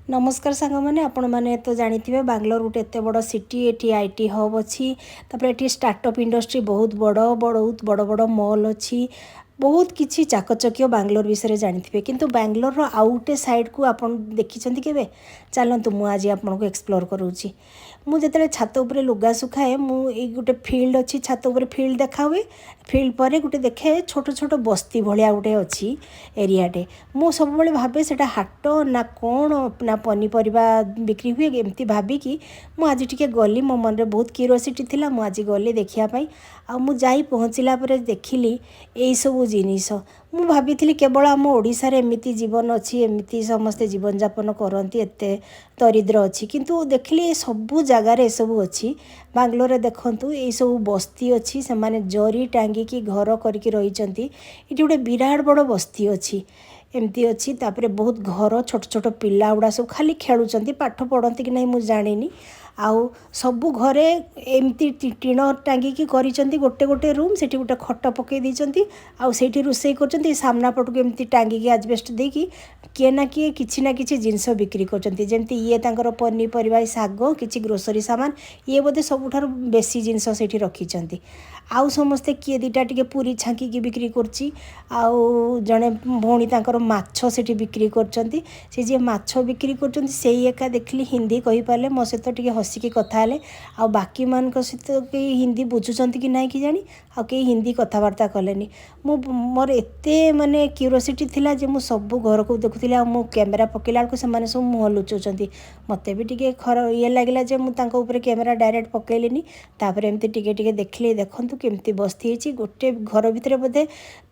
नमस्कार सांग मैंने आपण मैंने तो जानी बांग्लोर गोटे एत बड़ सिटी ये आईटी हब अच्छी ये स्टार्टअप इंडस्ट्री बहुत बड़ बड़ मॉल अच्छी बहुत किसी चाकचक्य बांग्लोर विषय जानी किंतु बांग्लोर आउ गोटे साइड को आप देखी के चलतु मुझे आपको एक्सप्लोर करूँगी मुझे छात उपर लुगा सुखाए मुझे गोटे फिल्ड अच्छी छात उपर फिल्ड देखा हुए फिल्ड पर गोटे देखे छोट छोट बस्ती भाया गोटे अच्छी एरियाटे मु सब भावे से हाट ना कौन ना पनीपरिया बिक्री हुए एमती भाविकी मुझे टी गली मो मन में बहुत क्यूरियोसिटी थिला मुझे गली देखापी आई पहुँचला देखिली यही सब जिनिस मु भाभी केवल आम ओडिशा रे एमिति जीवन अच्छी एमिति समस्ते जीवन यापन करती एत दरिद्र अच्छी किंतु देखिली सबू जगार सब अच्छी बांग्लोर रे देखंतु ये सब बस्ती अच्छी से माने जरी टांगिकी घर करके रही ये गोटे विराट बड़ बस्ती अच्छी एमती अच्छी तापरे बहुत घर छोट छोट पिला गुड़ा सब खाली खेलुंट पाठ पढ़ती कि नहीं मुझे जानी आउ सबू घरे एमती टीण टांगिकी करिसेंती गोटे गोटे रूम से गोटे खट पकई देइचंती आउ सेठी रोषेई करचंती सामना पटको एमती टांगिकी आजबेस्ट देकी किए ना किछि जिनस बिक्री करचंती जेमती ये तांकर पनीपरिया शाग किछि ग्रोसरी सामान ये बोधे सबुठार बेसी जिनस सेठी रखिचंती आउ समस्ते किए दीटा टिके पूरी छांकी बिक्री करची आउ जड़े भौणी तांकर माछ सेठी बिक्री करचंती से जे माछ बिक्री करचंती सेही एका देखली हिंदी कहि पाले मो सहित टिके हसिकी कथा हेले आ बाकी मान सहित कई हिंदी बुझुचंती कि नहीं कि जानी आ कई हिंदी कथबार्ता कलेनी मोर एते माने क्यूरियोसिटी थिला जे मु सब घर को देखुथिली आ मु कैमेरा पकेला को से माने सब मुह लुचुचंती मते भी टिके ये लागला जे मु तांको ऊपर कैमेरा डायरेक्ट पकेलेनी तापर एमती टिके टिके देखली देखंतु केमती बस्ती होची गोटे घर भितर बोधे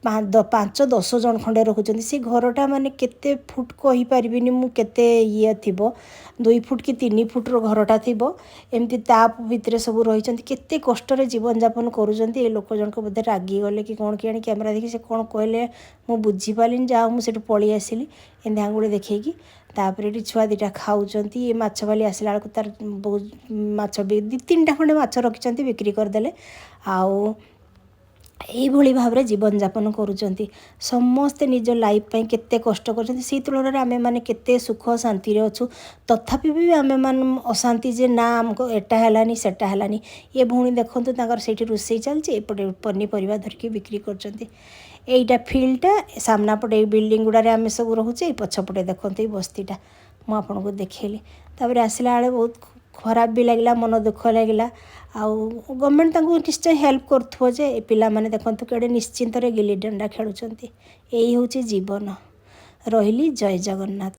5-10 जन खंडे रखुचंती से घरटा माने केते फुट कहि पारिबिनी मु केते ये थिबो 2 फुट कि 3 फुट रो घरटा थिबो एमती ता भितर सब रहिचंती केते कष्ट रे जीवन यापन करूचंती ए लोक जनक बोधे रागी गले कि कोन कि कैमेरा देखि से कोन कहले मु बुझी पालिन जा मु सेटु पळी आसिली एंदे आंगुळे देखैकी तापर ये छुआ दीटा खाऊंती ये माछ बाली आसला बेलू तार बहुत माछ 2-3टा खंडे माछ रखिंट बिक्री करदे आउ यही भाव में जीवन यापन करुँच समस्ते निज लाइफ पाई केते कष्ट कर तुलन आमे माने केते सुख शांति रे अच्छु तथापि भी आमे मान अशांति जे ना आमको एटा हेलानी सेटा हेलानी ये भौणी देखंतु तांकर सेठी रोषेई चलछि एपटे पनीपरिया धरिकी बिक्री करचंती एईटा फील्डटा सामना पटे बिल्डिंग गुड़ारे आमे सब रहुचे पछपटे देखंतु बस्तीटा मु आपनको देखैली तापर आसला बेले बहुत खराब भी लगला मन दुख लगला आउ गवर्नमेंट तांको निश्चय हेल्प करथो जे पिला माने देखंतु केडे निश्चिंत रे गिल्ली डंडा खेलुचंती एई होची जीवन रहिली जय जगन्नाथ।